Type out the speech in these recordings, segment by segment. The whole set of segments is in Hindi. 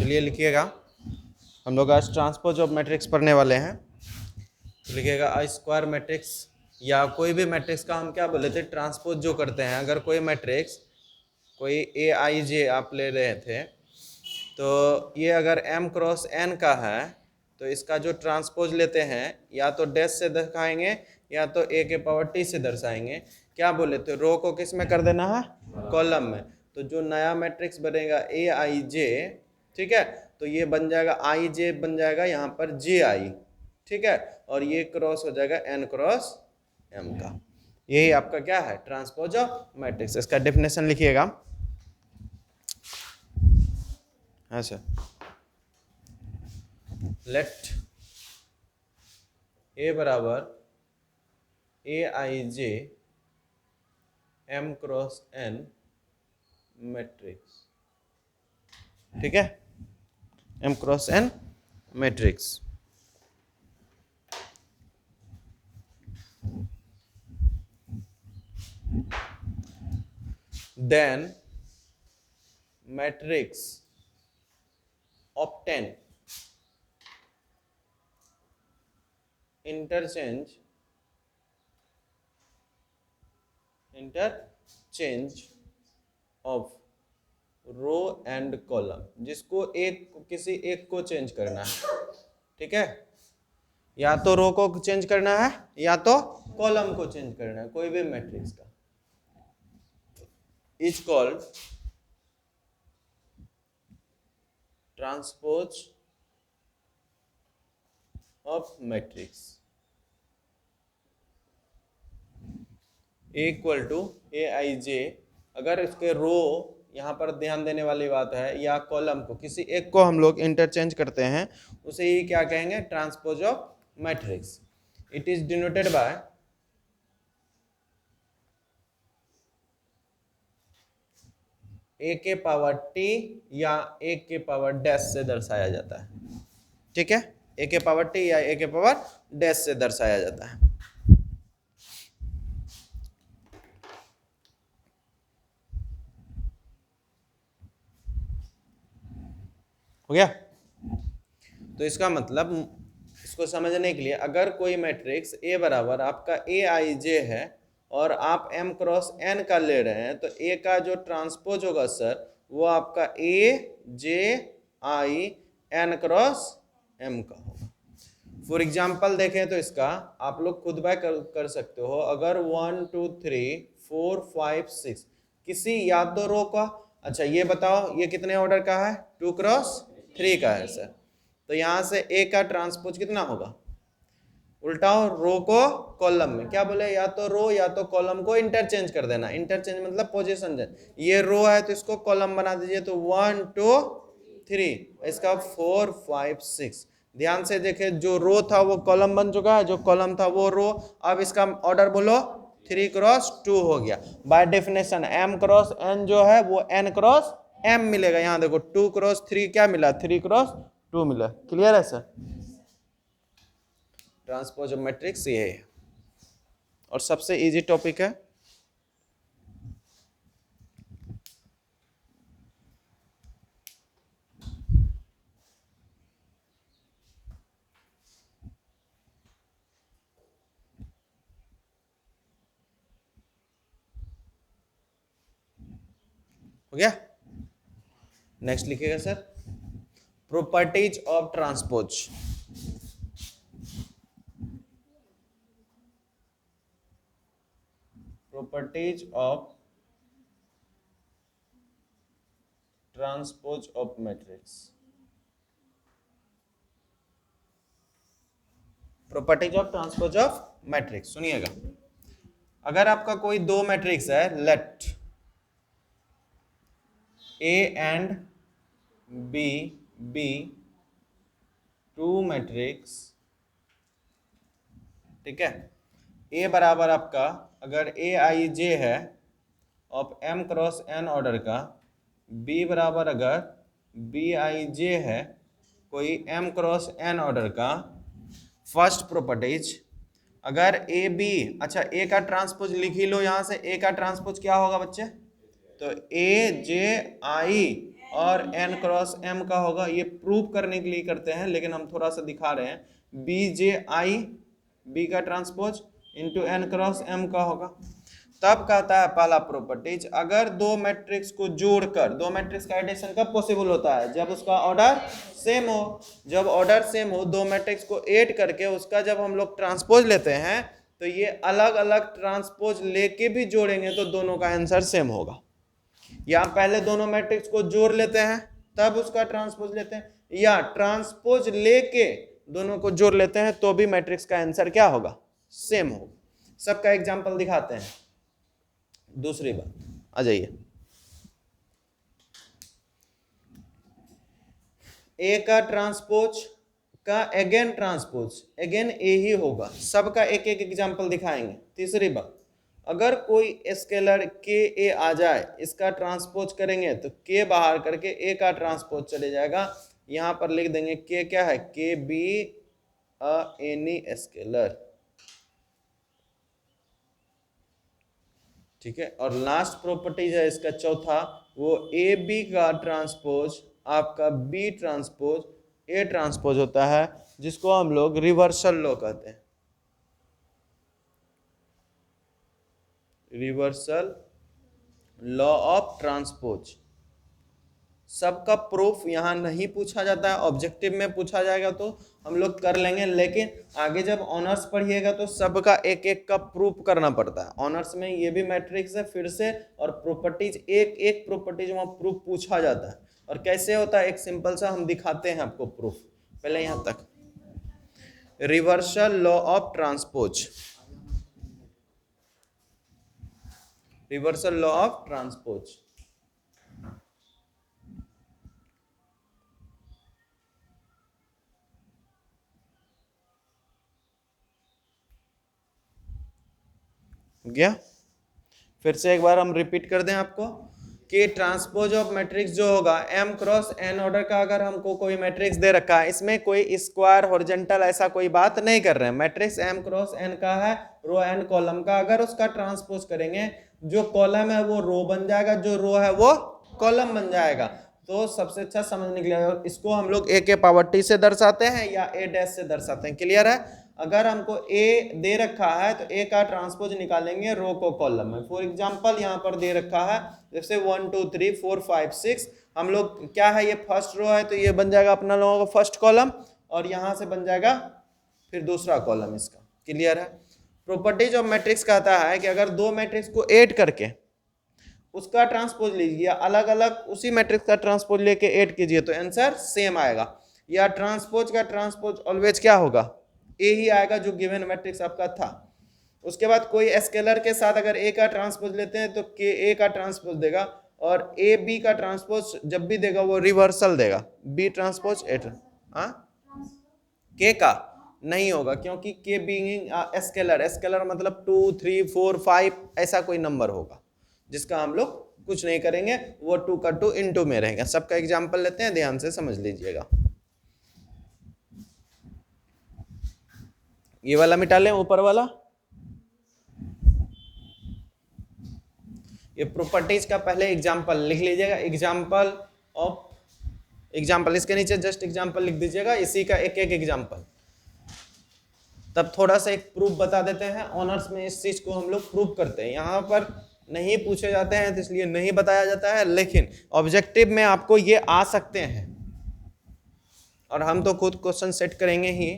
चलिए लिखिएगा, हम लोग आज ट्रांसपोज ऑफ मैट्रिक्स पढ़ने वाले हैं। तो लिखिएगा आई स्क्वायर मैट्रिक्स, या कोई भी मैट्रिक्स का हम क्या बोले थे, ट्रांसपोज जो करते हैं। अगर कोई मैट्रिक्स कोई ए आई जे आप ले रहे थे, तो ये अगर m क्रॉस n का है तो इसका जो ट्रांसपोज लेते हैं या तो डैश से दिखाएंगे या तो a के पावर t से दर्शाएंगे। क्या बोले थे, रो को किस में कर देना है, कॉलम में। तो जो नया मैट्रिक्स बनेगा ए आई जे, ठीक है, तो ये बन जाएगा आई जे, बन जाएगा यहाँ पर जे आई, ठीक है, और ये क्रॉस हो जाएगा n क्रॉस m का। यही आपका क्या है, ट्रांसपोज ऑफ मैट्रिक्स। इसका डेफिनेशन लिखिएगा। हाँ सर, लेट ए बराबर A I J M cross N matrix, ठीक है, M cross N matrix. Then matrix obtain interchange of row and column, जिसको किसी एक को चेंज करना है, ठीक है, या तो रो को चेंज करना है या तो कॉलम को चेंज करना है, कोई भी मैट्रिक्स का, is called transpose of matrix. Equal to A I J, अगर इसके रो, यहाँ पर ध्यान देने वाली बात है, या कॉलम को किसी एक को हम लोग इंटरचेंज करते हैं, उसे ही क्या कहेंगे, transpose of matrix. It is denoted by A के पावर टी या ए के पावर डैश से दर्शाया जाता है, ठीक है, ए के पावर टी या ए के पावर डैश से दर्शाया जाता है। हो गया। तो इसका मतलब, इसको समझने के लिए, अगर कोई मैट्रिक्स ए बराबर आपका ए आई जे है और आप m क्रॉस n का ले रहे हैं, तो a का जो ट्रांसपोज होगा सर, वो आपका a J I n cross m का होगा। फॉर एग्जाम्पल देखें तो इसका आप लोग खुद बाय कर सकते हो। अगर 1 2 3 4 5 6 किसी या तो रो का, अच्छा ये बताओ ये कितने ऑर्डर का है, 2 क्रॉस 3 का है सर, तो यहाँ से a का ट्रांसपोज कितना होगा, उल्टाओ, रो को कॉलम में, क्या बोले, या तो रो या तो कॉलम को इंटरचेंज कर देना। इंटरचेंज मतलब पोजीशन चेंज, ये रो है तो इसको कॉलम बना दीजिए, तो 1 2 3, इसका 4 5 6। ध्यान से देखे, जो रो था वो कॉलम बन चुका है, जो कॉलम था वो रो। अब इसका ऑर्डर बोलो, 3 क्रॉस 2 हो गया। By definition m cross n जो है वो n क्रॉस m मिलेगा। यहाँ देखो 2 क्रॉस 3 क्या मिला, 3 क्रॉस 2 मिला। क्लियर है सर, ट्रांसपोज ऑफ मैट्रिक्स ये है, और सबसे इजी टॉपिक है। हो गया। नेक्स्ट लिखिएगा sir, properties of transpose. Properties of transpose of matrix. Properties of transpose of matrix सुनिएगा। अगर आपका कोई दो मैट्रिक्स है, let A and B B two matrix, ठीक है, ए बराबर आपका अगर ए आई जे है of m cross n order का, बी बराबर अगर बी आई जे है कोई m क्रॉस n ऑर्डर का। फर्स्ट प्रॉपर्टीज, अगर ए बी, अच्छा ए का ट्रांसपोज लिख ही लो, यहां से ए का ट्रांसपोज क्या होगा बच्चे, तो ए जे आई और n क्रॉस m का होगा। ये प्रूव करने के लिए करते हैं, लेकिन हम थोड़ा सा दिखा रहे हैं। BJI B का transpose into n cross m का होगा। तब कहता है पहला प्रॉपर्टीज, अगर दो मैट्रिक्स को जोड़कर, दो मैट्रिक्स का एडिशन कब पॉसिबल होता है? जब उसका ऑर्डर सेम हो। जब ऑर्डर सेम हो, दो मैट्रिक्स को ऐड करके उसका जब हम लोग ट्रांसपोज लेते हैं तो ये अलग अलग ट्रांसपोज लेके भी जोड़ेंगे तो दोनों का आंसर सेम होगा। या पहले दोनों मैट्रिक्स को जोड़ लेते हैं तब उसका ट्रांसपोज लेते हैं, या ट्रांसपोज लेके दोनों को जोड़ लेते हैं तो भी मैट्रिक्स का आंसर क्या होगा? सेम होगा। सबका एग्जांपल दिखाते हैं। दूसरी बात आ जाइए, ए का ट्रांसपोज का अगेन ट्रांसपोज अगेन ए ही होगा। सबका एक एक एग्जांपल दिखाएंगे। तीसरी बात, अगर कोई स्केलर के ए आ जाए, इसका ट्रांसपोज करेंगे तो के बाहर करके ए का ट्रांसपोज चले जाएगा। यहां पर लिख देंगे के क्या है? के बी एनी स्केलर, ठीक है। और लास्ट प्रॉपर्टीज है इसका चौथा, वो ए बी का ट्रांसपोज आपका बी ट्रांसपोज ए ट्रांसपोज होता है, जिसको हम लोग रिवर्सल लॉ कहते हैं। Reversal law of transpose. सबका प्रूफ यहाँ नहीं पूछा जाता है, ऑब्जेक्टिव में पूछा जाएगा तो हम लोग कर लेंगे, लेकिन आगे जब ऑनर्स पढ़िएगा तो सबका एक एक का प्रूफ करना पड़ता है। ऑनर्स में ये भी मैट्रिक्स है फिर से, और प्रॉपर्टीज एक एक प्रॉपर्टीज वहाँ प्रूफ पूछा जाता है। और कैसे होता है, एक सिंपल सा हम दिखाते हैं आपको प्रूफ। पहले यहाँ तक, reversal law of transpose, reversal law of transpose. गया? फिर से एक बार हम रिपीट कर दें आपको कि ट्रांसपोज ऑफ मैट्रिक्स जो होगा m क्रॉस n ऑर्डर का, अगर हमको कोई मैट्रिक्स दे रखा है, इसमें कोई स्क्वायर हॉरिजॉन्टल ऐसा कोई बात नहीं कर रहे हैं। मैट्रिक्स m क्रॉस n का है, रो n कॉलम का, अगर उसका ट्रांसपोज करेंगे जो कॉलम है वो रो बन जाएगा, जो रो है वो कॉलम बन जाएगा। तो सबसे अच्छा समझने के लिए इसको हम लोग a के पावर t से दर्शाते हैं या a डैश से दर्शाते हैं। क्लियर है? अगर हमको a दे रखा है तो a का ट्रांसपोज निकालेंगे रो को कॉलम में। फॉर एग्जांपल यहाँ पर दे रखा है जैसे 1 2 3 4 5 6, हम लोग क्या है, ये फर्स्ट रो है तो ये बन जाएगा अपना लोगों का फर्स्ट कॉलम, और यहाँ से बन जाएगा फिर दूसरा कॉलम इसका। क्लियर है? प्रॉपर्टीज ऑफ मैट्रिक्स कहता है कि अगर दो मैट्रिक्स को ऐड करके उसका ट्रांसपोज लीजिए, अलग अलग उसी मैट्रिक्स का ट्रांसपोज लेके ऐड कीजिए तो आंसर सेम आएगा। या ट्रांसपोज का ट्रांसपोज ऑलवेज क्या होगा? ए ही आएगा, जो गिवन मैट्रिक्स आपका था। उसके बाद कोई स्केलर के साथ अगर ए का ट्रांसपोज लेते हैं तो के ए का ट्रांसपोज देगा, और ए बी का ट्रांसपोज जब भी देगा वो रिवर्सल देगा, बी ट्रांसपोज ए। के का नहीं होगा, क्योंकि के बीइंग स्केलर, स्केलर मतलब 2 3 4 5 ऐसा कोई नंबर होगा जिसका हम लोग कुछ नहीं करेंगे, वो 2 का 2 इंटू में रहेगा। सबका एग्जाम्पल लेते हैं, ध्यान से समझ लीजिएगा। ये वाला मिटा लें, ऊपर वाला। ये प्रॉपर्टीज का पहले एग्जांपल लिख लीजिएगा, एग्जांपल ऑफ एग्जांपल, इसके नीचे जस्ट एग्जांपल लिख दीजिएगा, इसी का एक एक एग्जांपल। तब थोड़ा सा एक प्रूफ बता देते हैं। ऑनर्स में इस चीज को हम लोग प्रूफ करते हैं, यहाँ पर नहीं पूछे जाते हैं तो इसलिए नहीं बताया जाता है, लेकिन ऑब्जेक्टिव में आपको ये आ सकते हैं, और हम तो खुद क्वेश्चन सेट करेंगे ही।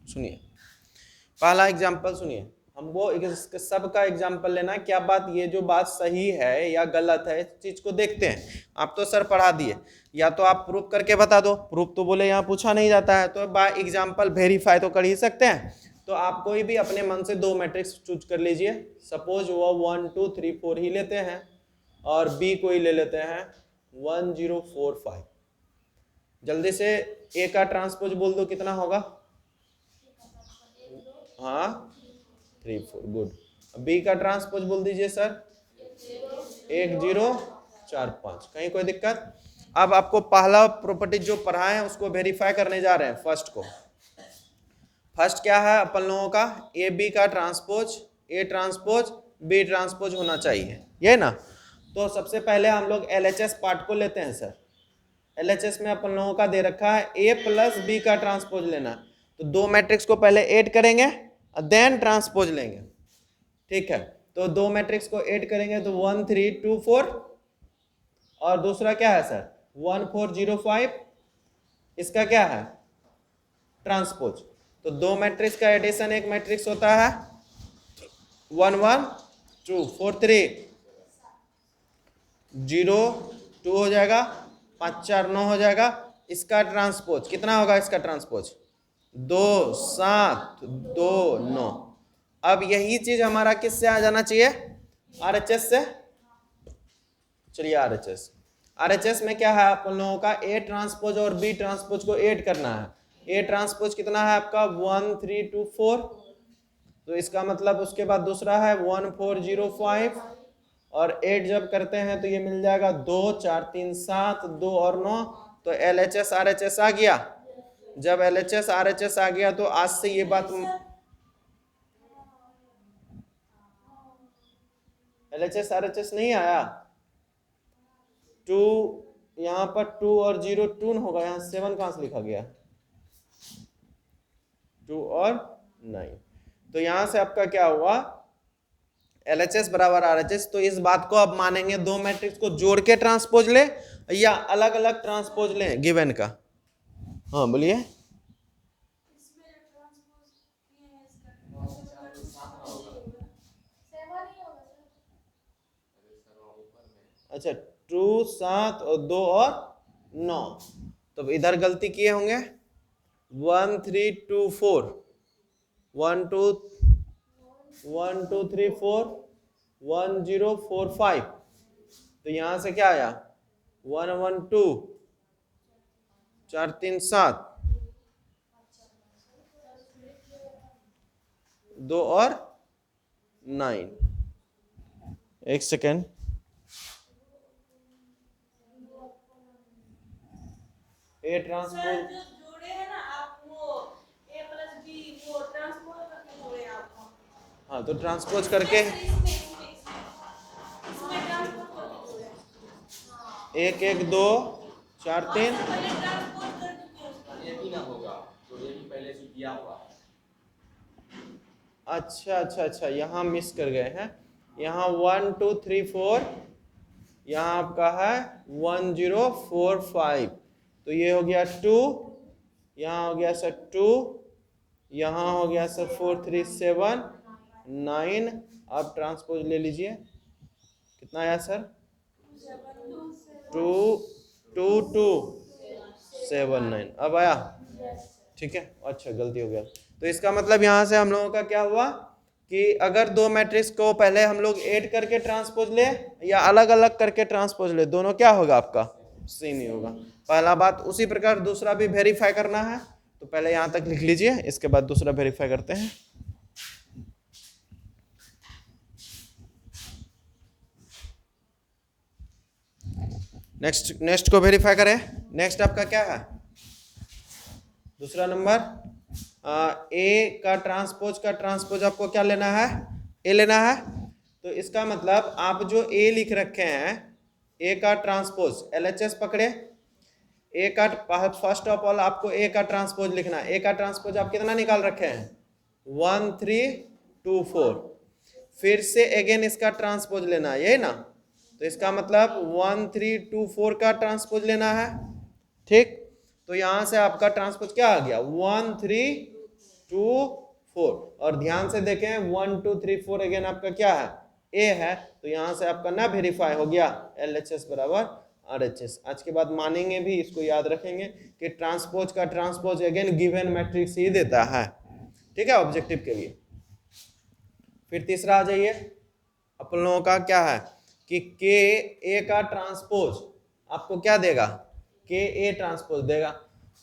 सुनिए पहला एग्जांपल, सुनिए, हम वो सबका एग्जांपल लेना है। क्या बात, ये जो बात सही है या गलत है, इस चीज को देखते हैं। आप तो सर पढ़ा दिए, या तो आप प्रूफ करके बता दो, प्रूफ तो बोले यहाँ पूछा नहीं जाता है, तो बाय एग्जांपल वेरीफाई तो कर ही सकते हैं। तो आप कोई भी अपने मन से दो मैट्रिक्स चूज कर लीजिए। सपोज वो 1 2 3 4 ही लेते हैं, और बी को ही ले लेते हैं 1 0 4 5। जल्दी से ए का ट्रांसपोज बोल दो, कितना होगा? हाँ 3 4, गुड। बी का ट्रांसपोज बोल दीजिए सर, 1 0 4 5। कहीं कोई दिक्कत? अब आपको पहला प्रॉपर्टी जो पढ़ाए हैं उसको वेरीफाई करने जा रहे हैं, फर्स्ट को। फर्स्ट क्या है अपन लोगों का? ए बी का transpose A transpose B transpose होना चाहिए, ये ना। तो सबसे पहले हम लोग LHS पार्ट को लेते हैं सर। LHS में अपन लोगों का दे रखा है A प्लस बी का ट्रांसपोज लेना है, तो दो मैट्रिक्स को पहले ऐड करेंगे देन ट्रांसपोज लेंगे। ठीक है, तो दो मैट्रिक्स को ऐड करेंगे तो 1 3 2 4 और दूसरा क्या है सर 1 4 0 5, इसका क्या है ट्रांसपोज। तो दो मैट्रिक्स का एडिशन एक मैट्रिक्स होता है 1 1 2 4 3 0 2 हो जाएगा, 5 4 9 हो जाएगा। इसका ट्रांसपोज कितना होगा, इसका ट्रांसपोज 2 7 2 9। अब यही चीज हमारा किससे आ जाना चाहिए RHS से। चलिए RHS में क्या है आप लोगों का A ट्रांसपोज और B ट्रांसपोज को ऐड करना है। A ट्रांसपोज कितना है आपका 1 3 2 4, तो इसका मतलब उसके बाद दूसरा है 1 4 0 5 और 8 जब करते हैं तो ये मिल जाएगा 2 4 3 7 2 और 9, तो LHS RHS आ गया। जब LHS RHS आ गया तो आज से ये बात LHS RHS नहीं आया, 2 यहाँ पर 2 और 0 2 होगा, यहाँ 7 कहां से लिखा गया 2 और 9, तो यहां से आपका क्या हुआ LHS बराबर RHS। तो इस बात को अब मानेंगे दो मैट्रिक्स को जोड़ के ट्रांसपोज ले या अलग अलग ट्रांसपोज ले गिवन का। हाँ बोलिए। अच्छा 2 7 और 2 और 9, तो इधर गलती किए होंगे 1 3 2 4 1 2 1 2 3 4 1 0 4 5, तो यहां से क्या आया 1 1 2 4 3 7 2 और 9। एक सेकेंड, A ट्रांसपोज जोड़े हैं ना आप, वो A प्लस बी वो ट्रांसपोज करके जोड़े आप। हाँ तो ट्रांसपोज करके इसमें ट्रांसपोज करके जोड़े। 1 1 2 4 3। पहले ट्रांसपोज कर चुके हैं उसको। ये भी ना होगा तो ये भी पहले से किया हुआ है। अच्छा यहाँ मिस कर गए हैं, यहाँ 1 2 3 4, यहाँ आपका है 1 0 4 5, तो ये हो गया 2, यहाँ हो गया सर 2, यहाँ हो गया सर 4 3 7 9। आप ट्रांसपोज ले लीजिए, कितना आया सर 2 2 2 7 9, अब आया ठीक है। अच्छा गलती हो गया, तो इसका मतलब यहाँ से हम लोगों का क्या हुआ कि अगर दो मैट्रिक्स को पहले हम लोग ऐड करके ट्रांसपोज ले या अलग अलग करके ट्रांसपोज ले, दोनों क्या होगा आपका सेम ही होगा। पहला बात, उसी प्रकार दूसरा भी वेरीफाई करना है, तो पहले यहाँ तक लिख लीजिए, इसके बाद दूसरा वेरीफाई करते हैं। नेक्स्ट को वेरीफाई करें। नेक्स्ट आपका क्या है दूसरा नंबर ए का ट्रांसपोज आपको क्या लेना है ए लेना है। तो इसका मतलब आप जो ए लिख रखे हैं ए का ट्रांसपोज LHS पकड़े, ए का फर्स्ट ऑफ ऑल आपको ए का ट्रांसपोज लिखना है। ए का ट्रांसपोज आप कितना निकाल रखे हैं 1 3 2 4, फिर से अगेन इसका ट्रांसपोज लेना है, यही ना। तो इसका मतलब 1 3 2 4 का ट्रांसपोज लेना है, ठीक। तो यहां से आपका ट्रांसपोज क्या आ गया 1 3 2 4, और ध्यान से देखें 1 2 3 4 अगेन आपका क्या है ए है, तो यहां से आपका ना वेरीफाई हो गया LHS बराबर RHS। आज के बाद मानेंगे भी, इसको याद रखेंगे कि ट्रांसपोज का ट्रांसपोज अगेन गिवन मैट्रिक्स ही देता है, ठीक है ऑब्जेक्टिव के लिए। फिर तीसरा आ जाइए, अपन लोगों का क्या है कि के ए का ट्रांसपोज आपको क्या देगा के ए ट्रांसपोज देगा।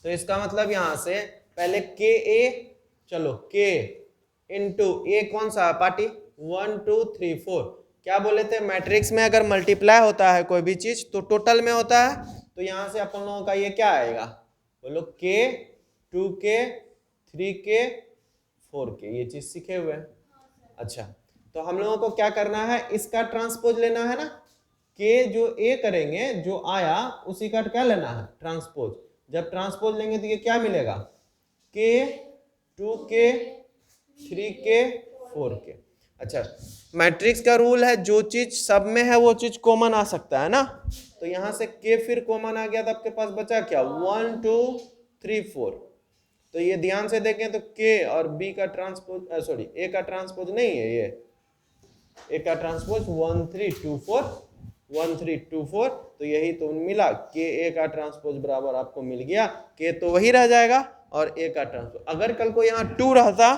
तो इसका मतलब यहां से पहले के ए, चलो के इंटू ए कौन सा पार्टी 1 2 3 4, क्या बोले थे मैट्रिक्स में अगर मल्टीप्लाई होता है कोई भी चीज तो टोटल में होता है, तो यहां से अपन लोगों का ये क्या आएगा बोलो के 2k 3k 4k, ये चीज सीखे हुए हैं। अच्छा तो हम लोगों को क्या करना है इसका ट्रांसपोज लेना है ना, के जो ए करेंगे जो आया उसी का क्या लेना है, ट्रांसपोज। जब ट्रांसपोज लेंगे तो ये क्या मिलेगा, के 2k 3k 4k। अच्छा, मैट्रिक्स का रूल है जो चीज सब में है वो चीज कॉमन आ सकता है ना, तो यहां से के फिर कॉमन आ गया तो आपके पास बचा क्या, 1 2 3 4। तो ये ध्यान से देखें तो के और बी का ट्रांसपोज, सॉरी ए का ट्रांसपोज नहीं है, ये ए का ट्रांसपोज 1 3 2 4 1 3 2 4। तो यही तो मिला, के ए का ट्रांसपोज बराबर आपको मिल गया, के तो वही रह जाएगा और ए का ट्रांसपोज। अगर कल को यहाँ 2 रहता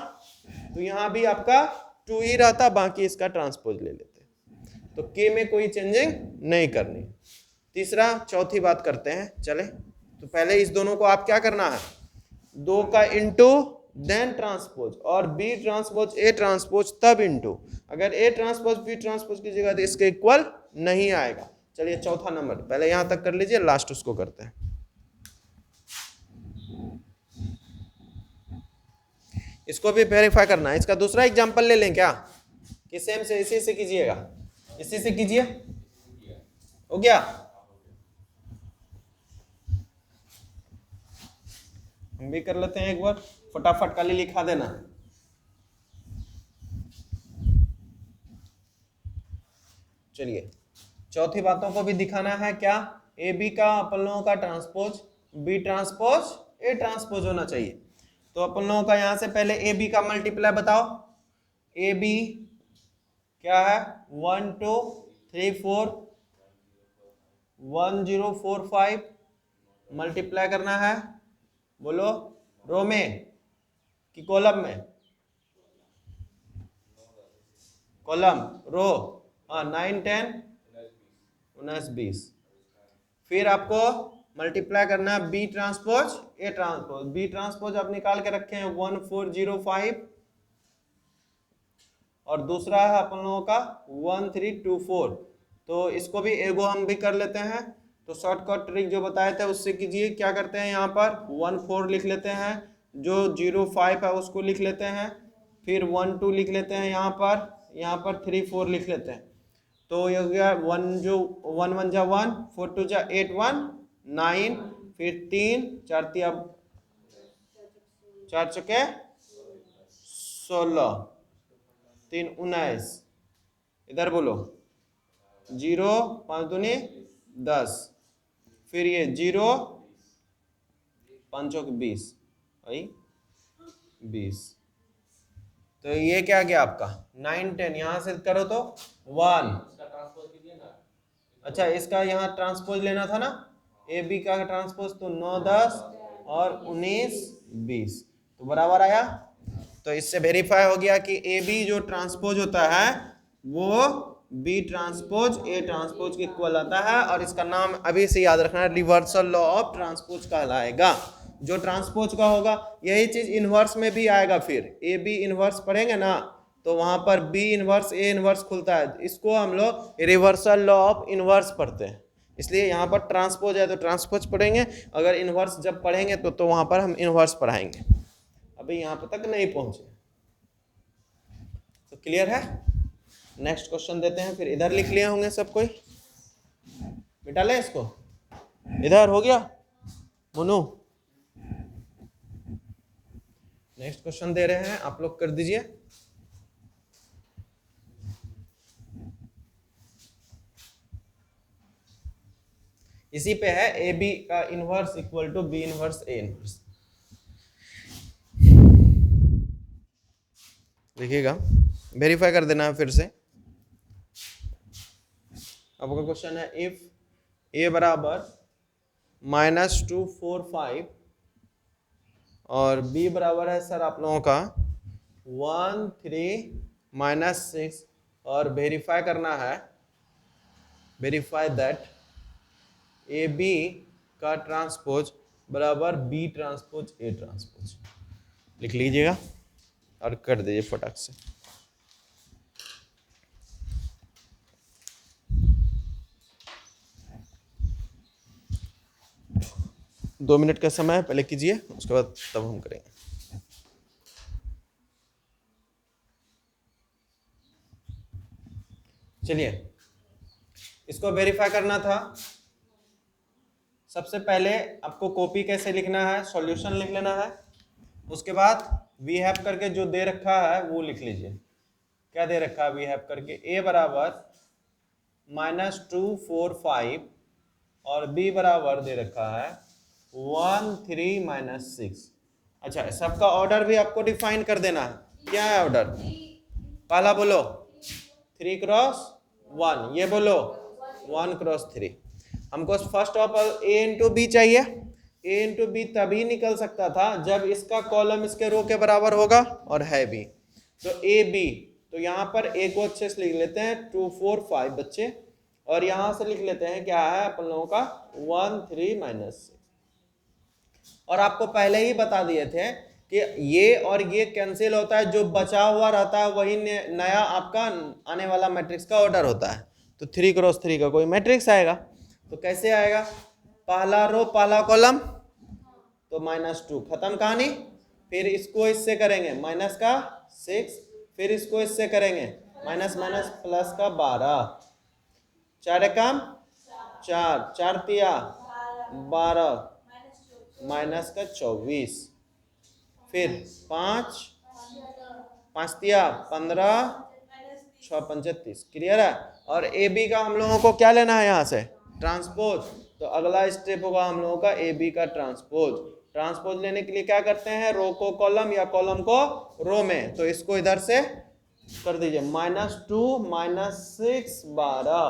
तो यहाँ भी आपका 2 ही रहता, बाकी इसका ट्रांसपोज ले लेते। तो के में कोई चेंजिंग नहीं करनी। तीसरा चौथी बात करते हैं, चले। तो पहले इस दोनों को आप क्या करना है, 2 का इंटू देन ट्रांसपोज, और बी ट्रांसपोज ए ट्रांसपोज तब इंटू। अगर ए ट्रांसपोज बी ट्रांसपोज की जगह तो इसके इक्वल नहीं आएगा। चलिए चौथा नंबर पहले यहां तक कर लीजिए, लास्ट उसको करते हैं। इसको भी वेरीफाई करना है। इसका दूसरा एग्जांपल ले लें क्या, कि सेम से इसी से कीजिएगा, इसी से कीजिए, हो गया। हम भी कर लेते हैं एक बार, फटाफट खाली लिखा देना। चलिए चौथी बातों को भी दिखाना है क्या, ए बी का अपन लोगों का transpose B transpose A transpose होना चाहिए। तो अपन लोगों का यहां से पहले ए बी का मल्टीप्लाई बताओ। ए बी क्या है, 1 2 3 4 1 0 4 5 मल्टीप्लाई करना है, बोलो रो में कि कॉलम में, कॉलम रो, हाँ 9 10 19 20। फिर आपको मल्टीप्लाई करना है B transpose A transpose. B transpose आप निकाल के रखे हैं 1405, और दूसरा है अपन लोगों का 1324। तो इसको भी एगो हम भी कर लेते हैं। तो शॉर्टकट ट्रिक जो बताए थे उससे कीजिए, क्या करते हैं यहाँ पर 1 4 लिख लेते हैं, जो 0 5 है उसको लिख लेते हैं, फिर 1 2 लिख लेते हैं, यहाँ पर 3 4 लिख लेते हैं। तो ये हो गया 1 जो 1 1 जा 1 4 2 जा 8 1 9, फिर 3 4 3 4 चके 16 3 19, इधर बोलो 0 5 दूनी 10, फिर ये 0 5 चौक 20 वही 20। तो ये क्या गया आपका 9 10, यहां से करो तो 1। इसका ट्रांसपोज कीजिए ना। अच्छा इसका यहाँ ट्रांसपोज लेना था ना, ए बी का ट्रांसपोज, तो 9 10 और 19 20 तो बराबर आया। तो इससे वेरीफाई हो गया कि ए बी जो ट्रांसपोज होता है वो बी ट्रांसपोज ए ट्रांसपोज के इक्वल आता है, और इसका नाम अभी से याद रखना है, रिवर्सल लॉ ऑफ ट्रांसपोज कहलाएगा। जो ट्रांसपोज का होगा यही चीज इनवर्स में भी आएगा। फिर ए बी इनवर्स पढ़ेंगे ना तो वहां पर बी इनवर्स ए इनवर्स खुलता है, इसको हम लोग रिवर्सल लॉ ऑफ इनवर्स पढ़ते हैं। इसलिए यहाँ पर ट्रांसपोज है तो ट्रांसपोज पढ़ेंगे, अगर इनवर्स जब पढ़ेंगे तो वहां पर हम इनवर्स पढ़ाएंगे। अभी यहाँ पर तक नहीं पहुंचे, तो क्लियर है। नेक्स्ट क्वेश्चन देते हैं, फिर इधर लिख लिए होंगे सब कोई, मिटा ले इसको, इधर हो गया मुनु। नेक्स्ट क्वेश्चन दे रहे हैं, आप लोग कर दीजिए। इसी पे है ए बी का inverse equal to B inverse A inverse. देखिएगा वेरीफाई कर देना है फिर से। आपका क्वेश्चन है इफ ए बराबर -245 और बी बराबर है सर आप लोगों का 1 3 -6, और वेरीफाई करना है, वेरीफाई दैट ए बी का ट्रांसपोज बराबर बी ट्रांसपोज ए ट्रांसपोज। लिख लीजिएगा और कर दीजिए फटाक से। दो मिनट का समय है, पहले कीजिए उसके बाद तब हम करेंगे। चलिए इसको वेरीफाई करना था। सबसे पहले आपको कॉपी कैसे लिखना है, सॉल्यूशन लिख लेना है। उसके बाद वी हैव करके जो दे रखा है वो लिख लीजिए। क्या दे रखा है वी हैव करके, ए बराबर -245 और बी बराबर दे रखा है 1 3 -6। अच्छा, सबका ऑर्डर भी आपको डिफाइन कर देना है। क्या है ऑर्डर? पहला बोलो 3 क्रॉस 1, ये बोलो 1 क्रॉस 3। हमको first of all A into B चाहिए। ए इंटू बी तभी निकल सकता था जब इसका कॉलम इसके रो के बराबर होगा और है बी। तो ए बी, तो यहाँ पर ए को अच्छे से लिख लेते हैं 2 4 5 बच्चे, और यहाँ से लिख लेते हैं क्या है अपन लोगों का 1 3 -6। और आपको पहले ही बता दिए थे कि ये और ये कैंसिल होता है, जो बचा हुआ रहता है वही नया आपका आने वाला मैट्रिक्स का ऑर्डर होता है। तो 3 क्रॉस 3 का कोई मैट्रिक्स आएगा। तो कैसे आएगा? पहला रो पहला कॉलम, तो -2, खत्म कहानी। फिर इसको इससे करेंगे माइनस का 6, फिर इसको इससे करेंगे माइनस माइनस प्लस का 12, 4 एकम 4, 4 तिया 12 माइनस का 24, फिर 5 5 तिया 15 6 पंचे 30। क्लियर है? और ए बी का हम लोगों को क्या लेना है यहाँ से? ट्रांसपोज। तो अगला स्टेप होगा हम लोगों का ए बी का ट्रांसपोज। ट्रांसपोज लेने के लिए क्या करते हैं? रो को कॉलम या कॉलम को रो में। तो इसको इधर से कर दीजिए -2 -6 12,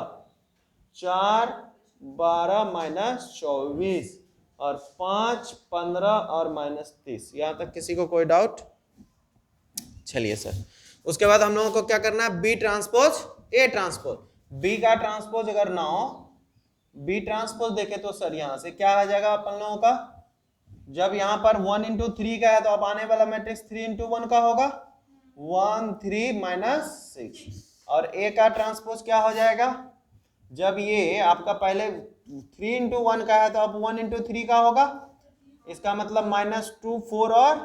4 12 -24 और 5 15 और -30। यहाँ तक किसी को कोई डाउट? चलिए सर, उसके बाद हम लोगों को क्या करना है? B transpose A transpose. B का ट्रांसपोज अगर ना हो, बी ट्रांसपोज देखे तो सर यहाँ से क्या आ जाएगा अपन लोगों का? जब यहाँ पर 1 इंटू 3 का है तो अब आने वाला मैट्रिक्स 3 इंटू 1 का होगा, 1 3 -6। और ए का ट्रांसपोज क्या हो जाएगा? जब ये आपका पहले 3 इंटू 1 का है तो अब 1 इंटू 3 का होगा। इसका मतलब -2 4 और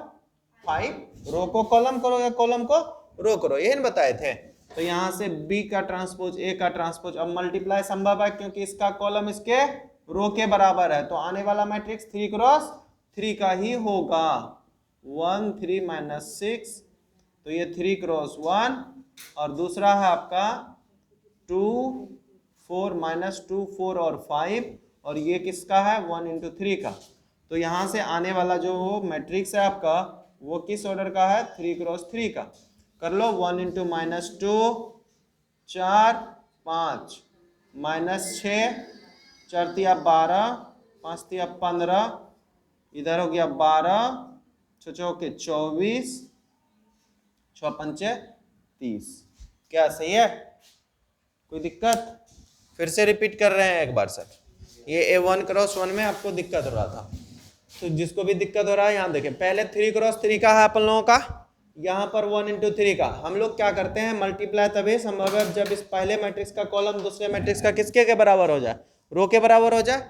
5। रो को कॉलम करो या कॉलम को रो करो, यही न बताए थे। तो यहाँ से बी का ट्रांसपोज ए का ट्रांसपोज अब मल्टीप्लाई संभव है, क्योंकि इसका कॉलम इसके रो के बराबर है। तो आने वाला मैट्रिक्स 3 क्रॉस 3 का ही होगा, 1 3 -6। तो ये 3 क्रॉस 1, और दूसरा है आपका 2 4 -2 4 और 5, और ये किसका है? 1 इंटू 3 का। तो यहाँ से आने वाला जो मैट्रिक्स है आपका वो किस ऑर्डर का है? 3 क्रॉस 3 का। कर लो 1 इंटू -2 4 5 -6 4 तिया 12 5 तिया 15, इधर हो गया 12 6 चौके 24 6 पंचे 30। क्या सही है? कोई दिक्कत? फिर से रिपीट कर रहे हैं एक बार सर। ये A1 क्रॉस 1 में आपको दिक्कत हो रहा था, तो जिसको भी दिक्कत हो रहा है यहाँ देखें। पहले 3 क्रॉस 3 का है अपन लोगों का, यहाँ पर 1 इंटू 3 का। हम लोग क्या करते हैं? मल्टीप्लाई तभी संभव है जब इस पहले मैट्रिक्स का कॉलम दूसरे मैट्रिक्स का किसके के बराबर हो जाए? रो के बराबर हो जाए।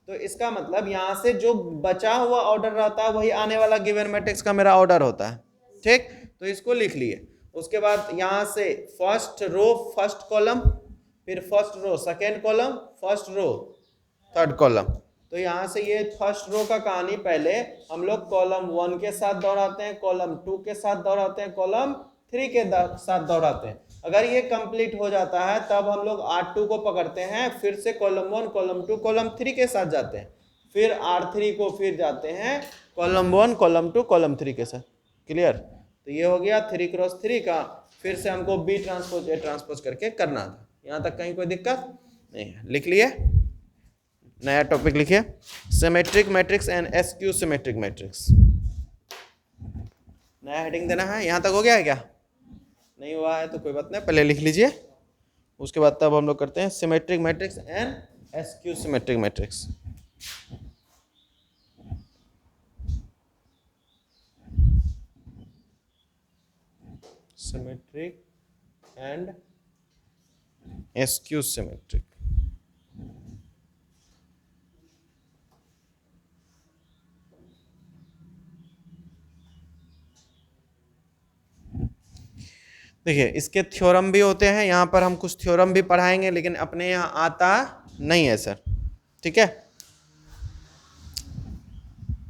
तो इसका मतलब यहाँ से जो बचा हुआ ऑर्डर रहता है वही आने वाला गिवन मैट्रिक्स का मेरा ऑर्डर होता है। ठीक, तो इसको लिख लिए। उसके बाद यहाँ से फर्स्ट रो फर्स्ट कॉलम, फिर first row second column, first row third column. तो यहाँ से ये फर्स्ट रो का कहानी पहले हम लोग कॉलम 1 के साथ दोहराते हैं, कॉलम 2 के साथ दोहराते हैं, कॉलम 3 के साथ दोहराते हैं। अगर ये कंप्लीट हो जाता है तब हम लोग R2 को पकड़ते हैं, फिर से कॉलम 1 कॉलम 2 कॉलम 3 के साथ जाते हैं, फिर R3 को फिर जाते हैं कॉलम 1 कॉलम 2 कॉलम 3 के साथ। क्लियर? तो ये हो गया 3 क्रॉस 3 का। फिर से हमको बी ट्रांसपोज ए ट्रांसपोज करके करना था। यहाँ तक कहीं कोई दिक्कत नहीं है? लिख लिए? नया टॉपिक लिखिए, symmetric matrix and SQ symmetric matrix. नया हेडिंग देना है। यहाँ तक हो गया है क्या? नहीं हुआ है तो कोई बात नहीं, पहले लिख लीजिए। उसके बाद तब हम लोग करते हैं symmetric matrix and SQ symmetric matrix. Symmetric and SQ symmetric. देखिए इसके थ्योरम भी होते हैं, यहाँ पर हम कुछ थ्योरम भी पढ़ाएंगे, लेकिन अपने यहाँ आता नहीं है सर, ठीक है,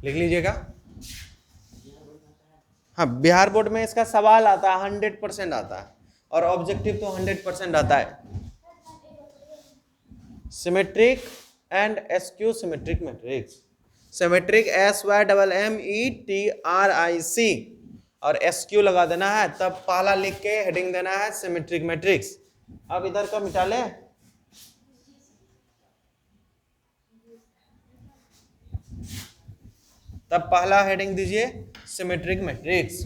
लिख लीजिएगा। हाँ, बिहार बोर्ड में इसका सवाल आता है, 100% आता है, और ऑब्जेक्टिव तो 100% आता है। Symmetric and SQ symmetric matrix, symmetric SYMMETRIC और SQ लगा देना है, तब पहला लिख के हेडिंग देना है सिमेट्रिक मैट्रिक्स। अब इधर का मिटा ले, तब पहला हेडिंग दीजिए सिमेट्रिक मैट्रिक्स।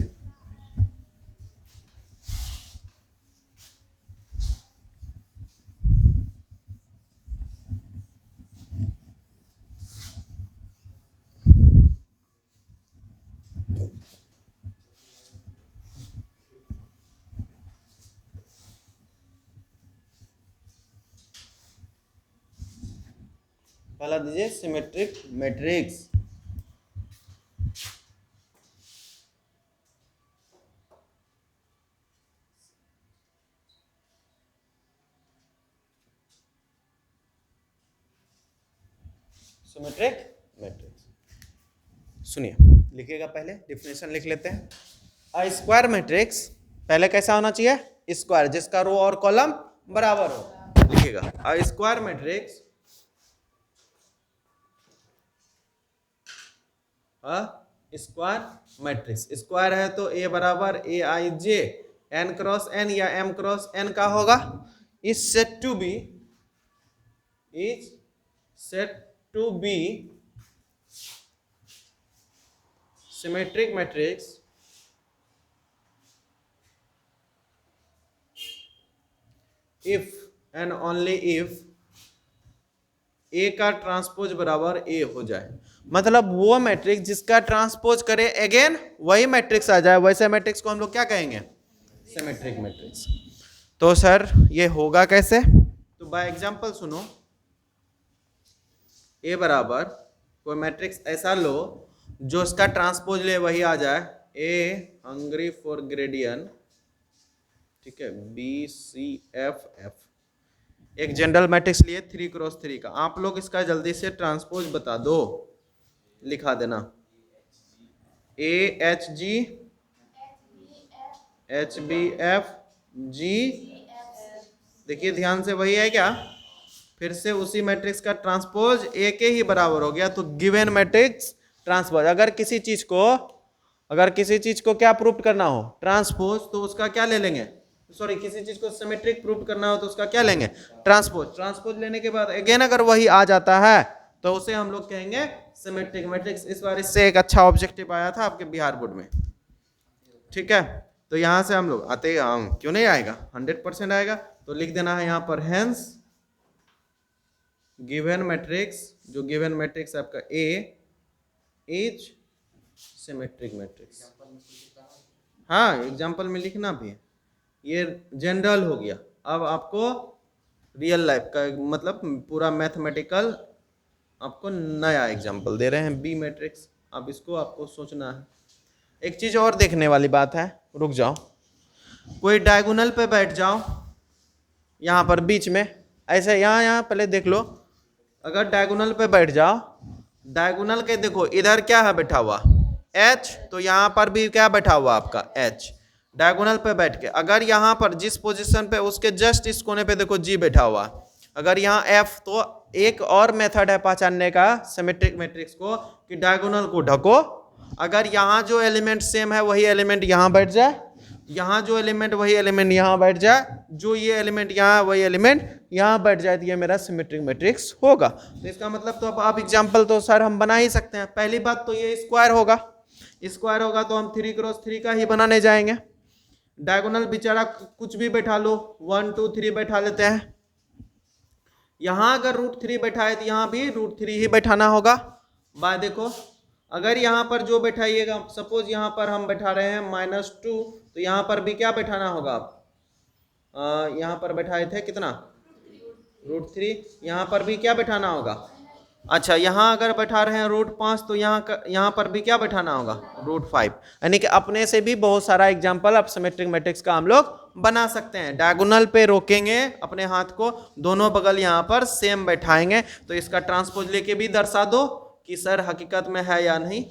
पहला दीजिए सिमेट्रिक मैट्रिक्स। सिमेट्रिक मैट्रिक्स सुनिए, लिखिएगा, पहले डिफिनेशन लिख लेते हैं। अ स्क्वायर मैट्रिक्स पहले कैसा होना चाहिए? स्क्वायर, जिसका रो और कॉलम बराबर हो। लिखिएगा a square matrix, square matrix, square है तो ए बराबर AIJ n क्रॉस n या m क्रॉस n का होगा। Is set to be symmetric matrix if and only if A का ट्रांसपोज बराबर ए हो जाए। मतलब वो मैट्रिक्स जिसका ट्रांसपोज करे अगेन वही मैट्रिक्स आ जाए, वैसे मैट्रिक्स को हम लोग क्या कहेंगे? Symmetric matrix. तो सर ये होगा कैसे? तो बाय एग्जांपल सुनो, ए बराबर कोई मैट्रिक्स ऐसा लो जो इसका ट्रांसपोज ले वही आ जाए, ए हंग्री फॉर ग्रेडियन, ठीक है, BCFF, एक जनरल मैट्रिक्स लिए 3 क्रॉस 3 का। आप लोग इसका जल्दी से ट्रांसपोज बता दो, लिखा देना, AHG HBFG। देखिए ध्यान से, वही है क्या? फिर से उसी मैट्रिक्स का ट्रांसपोज ए के ही बराबर हो गया, तो गिवन मैट्रिक्स ट्रांसपोज। अगर किसी चीज को क्या प्रूफ करना हो? ट्रांसपोज, तो उसका क्या ले लेंगे? सॉरी, किसी चीज को सिमेट्रिक प्रूफ करना हो तो उसका क्या लेंगे? ट्रांसपोज। ट्रांसपोज लेने के बाद अगेन अगर वही आ जाता है तो उसे हम लोग कहेंगे सिमेट्रिक मैट्रिक्स। इस बार इससे एक अच्छा ऑब्जेक्टिव आया था आपके बिहार बोर्ड में, ठीक है। तो यहां से हम लोग आते, क्यों नहीं आएगा, 100% आएगा। तो लिख देना है यहां पर, हेंस गिवन मैट्रिक्स, जो गिवन मैट्रिक्स आपका ए इज सिमेट्रिक मैट्रिक्स। हाँ, एग्जांपल में लिखना भी है, ये जनरल हो गया। अब आपको रियल लाइफ का मतलब पूरा मैथमेटिकल आपको नया एग्जांपल दे रहे हैं, बी मैट्रिक्स। अब इसको आपको सोचना है। एक चीज और देखने वाली बात है, रुक जाओ, कोई डायगोनल पे बैठ जाओ, यहाँ पर बीच में ऐसे, यहाँ पहले देख लो। अगर डायगोनल पे बैठ जाओ, डायगोनल के देखो इधर क्या है बैठा हुआ? H, तो यहाँ पर भी क्या बैठा हुआ आपका? H। डायगोनल पे बैठ के अगर यहाँ पर जिस पोजीशन पे, उसके जस्ट इस कोने पे देखो G बैठा हुआ। अगर यहाँ F, तो एक और मेथड है पहचानने का सिमेट्रिक मैट्रिक्स को कि डायगोनल को ढको। अगर यहाँ जो एलिमेंट सेम है वही एलिमेंट यहाँ बैठ जाए, यहाँ जो एलिमेंट वही एलिमेंट यहाँ बैठ जाए, जो ये एलिमेंट यहाँ वही एलिमेंट यहाँ बैठ जाए, तो ये मेरा सिमेट्रिक मैट्रिक्स होगा। तो इसका मतलब तो अब आप एग्जांपल तो सर हम बना ही सकते हैं। पहली बात तो ये स्क्वायर होगा, स्क्वायर होगा तो हम 3 क्रॉस 3 का ही बनाने जाएंगे। डायगोनल बेचारा कुछ भी बैठा लो, 1 2 3 बैठा लेते हैं। यहाँ अगर √3 बैठाए तो यहाँ भी √3 ही बैठाना होगा। बाय देखो, अगर यहाँ पर जो बैठाइएगा, सपोज यहाँ पर हम बैठा रहे हैं -2, तो यहाँ पर भी क्या बैठाना होगा आप? यहाँ पर बैठाए थे कितना? √3। यहाँ पर भी क्या बैठाना होगा? अच्छा, यहाँ अगर बैठा रहे हैं √5 तो यहाँ पर भी क्या बैठाना होगा √5, यानी कि अपने से भी बहुत सारा एग्जाम्पल अब सिमेट्रिक मैट्रिक्स का हम लोग बना सकते हैं। डायगोनल पे रोकेंगे अपने हाथ को, दोनों बगल यहाँ पर सेम बैठाएंगे, तो इसका ट्रांसपोज लेके भी दर्शा दो कि सर हकीकत में है या नहीं।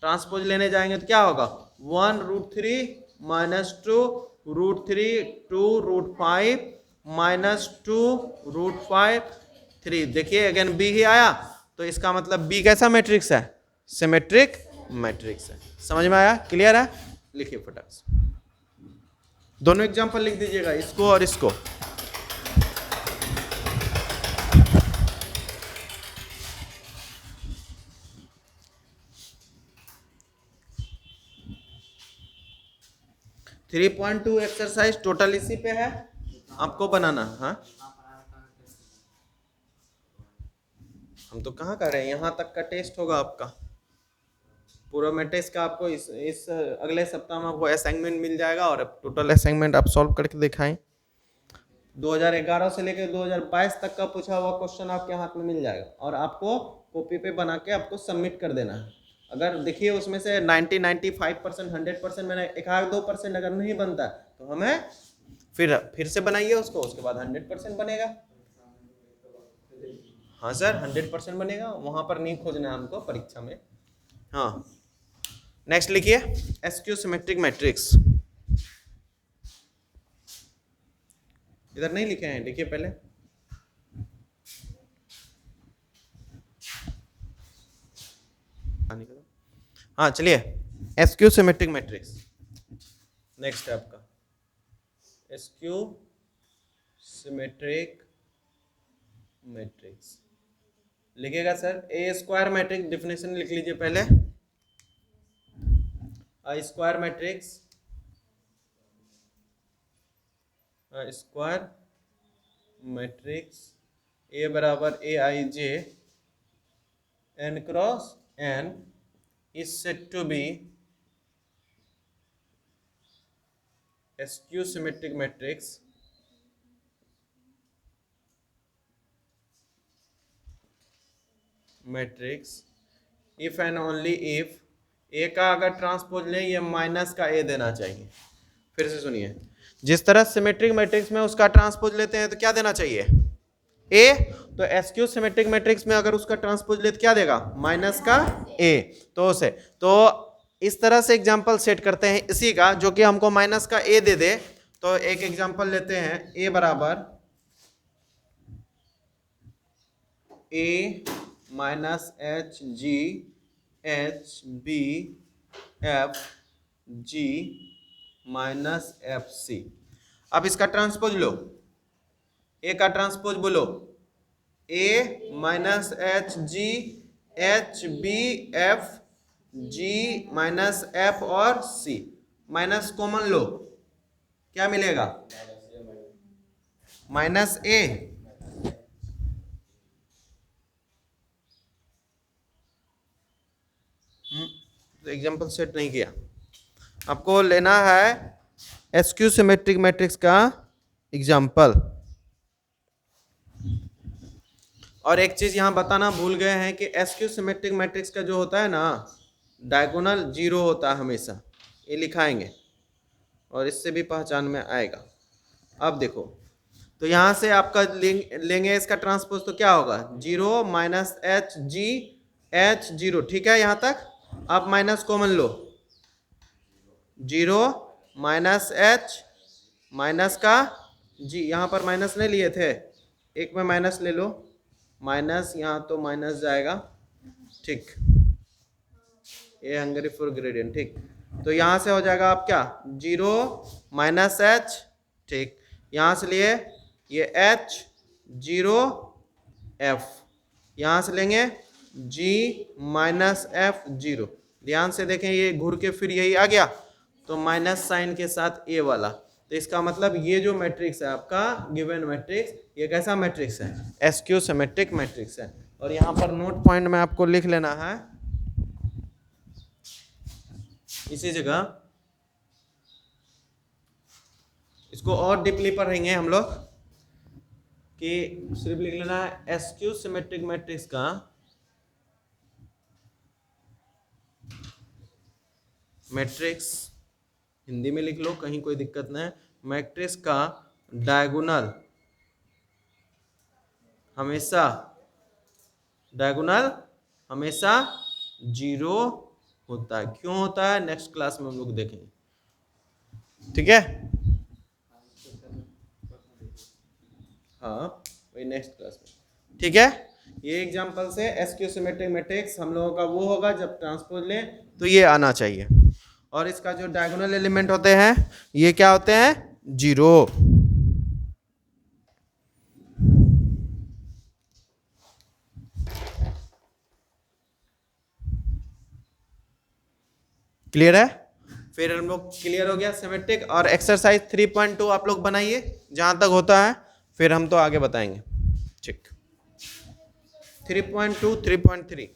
ट्रांसपोज लेने जाएंगे तो क्या होगा 1√3 -2 √3 2√5 -2 √5 3। देखिए अगेन बी ही आया, तो इसका मतलब बी कैसा मैट्रिक्स है, सिमेट्रिक मैट्रिक्स है। समझ में आया, क्लियर है? लिखिए फटाक से दोनों एग्जांपल लिख दीजिएगा, इसको और इसको। थ्री 3.2 एक्सरसाइज टोटल इसी पे है, आपको बनाना। हाँ हम तो कहाँ कर रहे हैं, यहाँ तक का टेस्ट होगा आपका। पूरा मैट्रिक्स का आपको इस अगले सप्ताह में आपको असाइनमेंट मिल जाएगा, और टोटल असाइनमेंट आप सॉल्व करके दिखाएं। 2011 से लेकर 2022 तक का पूछा हुआ क्वेश्चन आपके हाथ में मिल जाएगा, और आपको कॉपी पे बना के आपको सबमिट कर देना है। अगर देखिए उसमें से 95% 100% मैंने 1-2% अगर नहीं बनता तो हमें फिर से बनाइए उसको, उसके बाद 100% बनेगा। हाँ सर 100% बनेगा, वहाँ पर नहीं खोजना है हमको परीक्षा में। हाँ नेक्स्ट लिखिए एसक्यू सिमेट्रिक मैट्रिक्स। इधर नहीं लिखे हैं, लिखिए पहले। हाँ चलिए एसक्यू सिमेट्रिक मैट्रिक्स नेक्स्ट है आपका। एसक्यू सिमेट्रिक मैट्रिक्स लिखिएगा सर। ए स्क्वायर मैट्रिक्स डिफिनेशन लिख लीजिए पहले। Square matrix, square matrix A बराबर AIJ n cross n is said to be skew symmetric matrix if and only if ए का अगर ट्रांसपोज लें ये माइनस का ए देना चाहिए। फिर से सुनिए, जिस तरह सिमेट्रिक मैट्रिक्स में उसका ट्रांसपोज लेते हैं तो क्या देना चाहिए ए, तो एसक्यू सिमेट्रिक मैट्रिक्स में अगर उसका ट्रांसपोज ले तो क्या देगा माइनस का ए। तो उसे तो इस तरह से एग्जांपल सेट करते हैं इसी का, जो कि हमको माइनस का ए दे दे। तो एक एग्जांपल लेते हैं, ए बराबर A minus HG HB FG minus FC। अब इसका ट्रांसपोज लो, ए का ट्रांसपोज बोलो, A minus HG HB FG minus F और C, माइनस कॉमन लो, क्या मिलेगा माइनस ए। तो एग्जाम्पल सेट नहीं किया, आपको लेना है एसक्यू सिमेट्रिक मैट्रिक्स का एग्जाम्पल। और एक चीज यहां बताना भूल गए हैं कि एसक्यू सिमेट्रिक मैट्रिक्स का जो होता है ना, डायगोनल 0 होता है हमेशा, ये लिखाएंगे और इससे भी पहचान में आएगा। अब देखो तो यहां से आपका लेंगे इसका ट्रांसपोज, तो क्या होगा 0 माइनस HG H0, ठीक है यहाँ तक। अब माइनस कॉमन लो, 0 माइनस H माइनस का G, यहाँ पर माइनस नहीं लिए थे, एक में माइनस ले लो, माइनस यहाँ तो माइनस जाएगा, ठीक, ये हंगरी फॉर ग्रेडियंट, ठीक। तो यहाँ से हो जाएगा आप क्या 0 माइनस H, ठीक, यहाँ से लिए ये H 0 F, यहाँ से लेंगे G माइनस F 0। ध्यान से देखें ये घूर के फिर यही आ गया, तो माइनस साइन के साथ ए वाला। तो इसका मतलब ये जो मैट्रिक्स है आपका गिवन मैट्रिक्स, ये कैसा मैट्रिक्स है एसक्यू सिमेट्रिक मैट्रिक्स है। और यहाँ पर नोट पॉइंट में आपको लिख लेना है इसी जगह, इसको और डीपली पढ़ेंगे हम लोग, कि सिर्फ लिख लेना है एसक्यू सिमेट्रिक मैट्रिक्स का मैट्रिक्स, हिंदी में लिख लो कहीं कोई दिक्कत नहीं है, मैट्रिक्स का डायगोनल हमेशा 0 होता है। क्यों होता है नेक्स्ट क्लास में हम लोग देखेंगे, ठीक है। हाँ वही नेक्स्ट क्लास में, ठीक है। ये एग्जांपल से एसक्यू सिमेट्रिक मैट्रिक्स हम लोगों का वो होगा जब ट्रांसपोज लें तो ये आना चाहिए। और इसका जो डायगोनल एलिमेंट होते हैं ये क्या होते हैं, 0। क्लियर है। फिर हम लोग क्लियर हो गया सिमेट्रिक। और एक्सरसाइज 3.2 आप लोग बनाइए जहां तक होता है, फिर हम तो आगे बताएंगे, ठीक। 3.2 3.3